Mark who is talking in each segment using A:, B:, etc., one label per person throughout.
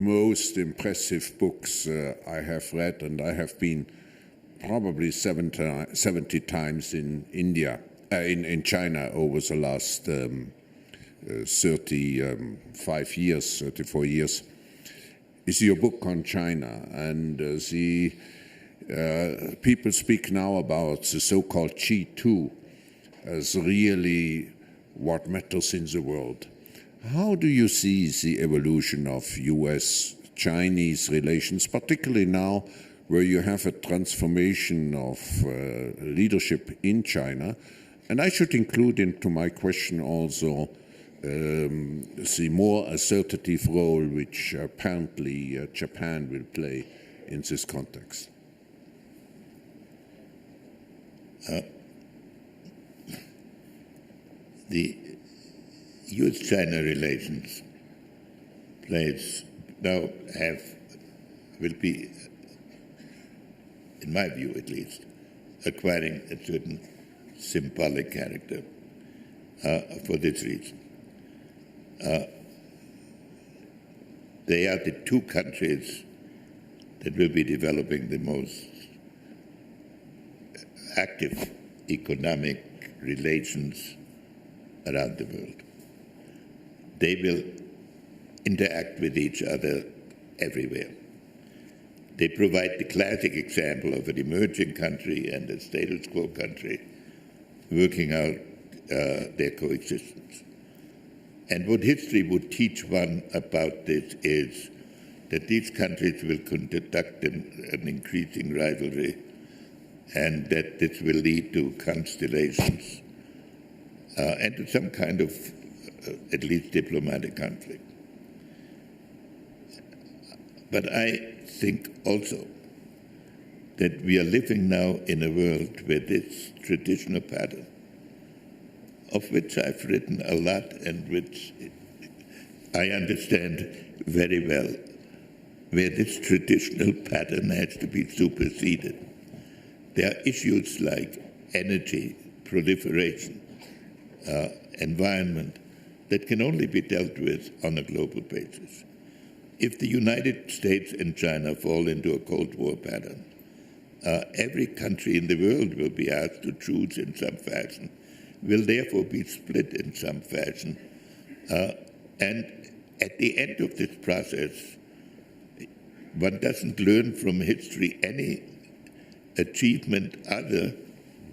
A: most impressive books I have read, and I have been probably 70 times in India, in China over the last 35 years, 34 years, is your book on China. And the people speak now about the so-called G2 as really what matters in the world. How do you see the evolution of US-Chinese relations, particularly now where you have a transformation of leadership in China? And I should include into my question also the more assertive role which apparently Japan will play in this context.
B: The US-China relations will be, in my view at least, acquiring a certain symbolic character for this reason. They are the two countries that will be developing the most active economic relations around the world. They will interact with each other everywhere. They provide the classic example of an emerging country and a status quo country working out their coexistence. And what history would teach one about this is that these countries will conduct an increasing rivalry, and that this will lead to constellations and to some kind of at least diplomatic conflict. But I think also that we are living now in a world where this traditional pattern, of which I've written a lot and which I understand very well, where this traditional pattern has to be superseded. There are issues like energy, proliferation, environment, that can only be dealt with on a global basis. If the United States and China fall into a Cold War pattern, every country in the world will be asked to choose in some fashion, will therefore be split in some fashion. And at the end of this process, one doesn't learn from history any achievement other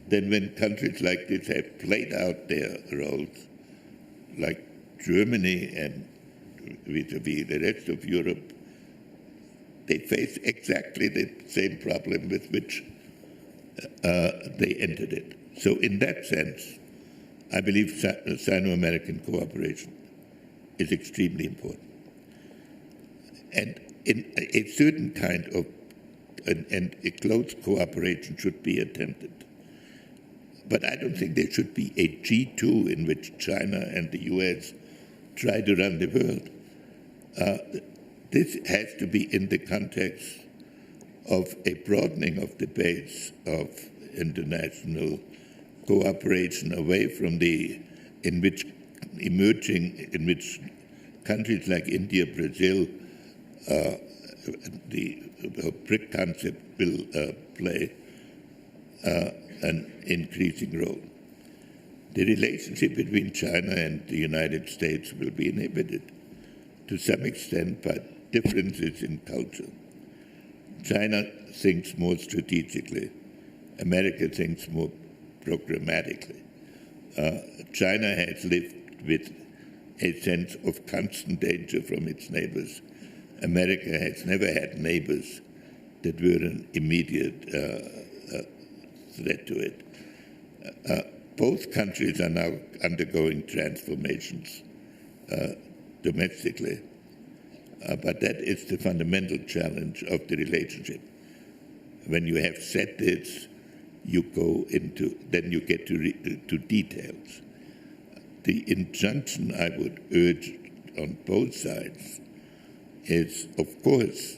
B: than when countries like this have played out their roles, like Germany and vis-a-vis the rest of Europe. They face exactly the same problem with which they entered it. So in that sense, I believe Sino-American cooperation is extremely important. And in a certain kind of, and a close cooperation should be attempted. But I don't think there should be a G2 in which China and the US try to run the world. This has to be in the context of a broadening of the base of international cooperation away from in which countries like India, Brazil, the BRIC concept will play an increasing role. The relationship between China and the United States will be inhibited to some extent by differences in culture. China thinks more strategically. America thinks more programmatically. China has lived with a sense of constant danger from its neighbors. America has never had neighbors that were an immediate threat to it. Both countries are now undergoing transformations domestically, but that is the fundamental challenge of the relationship. When you have said this, you go into, then you get to details. The injunction I would urge on both sides is, of course,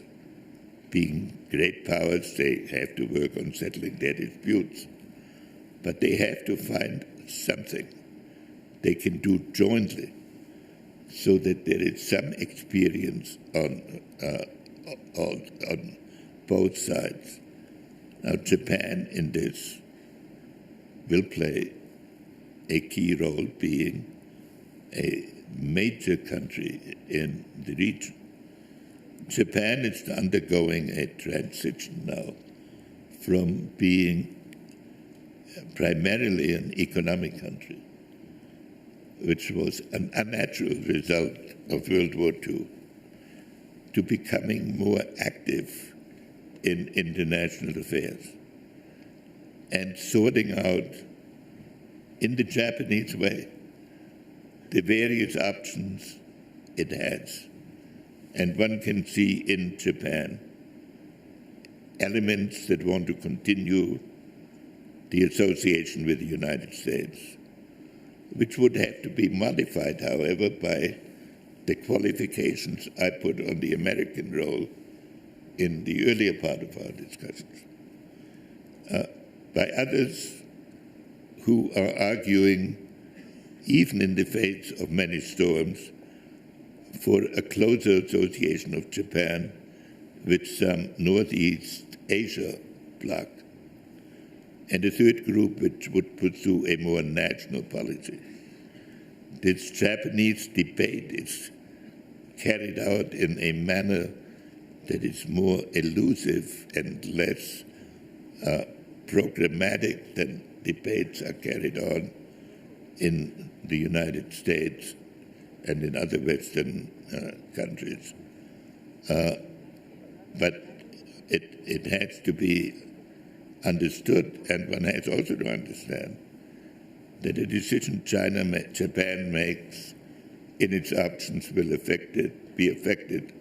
B: being great powers, they have to work on settling their disputes, but they have to find something they can do jointly so that there is some experience on both sides. Now, Japan in this will play a key role, being a major country in the region. Japan is undergoing a transition now from being primarily an economic country, which was an unnatural result of World War II, to becoming more active in international affairs and sorting out, in the Japanese way, the various options it has. And one can see in Japan elements that want to continue the association with the United States, which would have to be modified, however, by the qualifications I put on the American role in the earlier part of our discussions, by others who are arguing, even in the face of many storms, for a closer association of Japan with some Northeast Asia bloc, and a third group which would pursue a more national policy. This Japanese debate is carried out in a manner that is more elusive and less programmatic than debates are carried on in the United States and in other Western countries. But it has to be understood, and one has also to understand that the decision Japan makes in its options will be affected,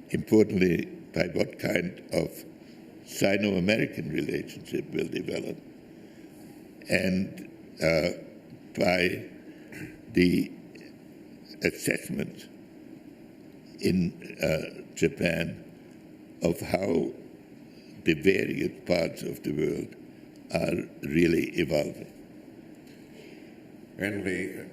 B: importantly, by what kind of Sino-American relationship will develop, and by the assessment in Japan of how the various parts of the world are really evolving.
A: Henry,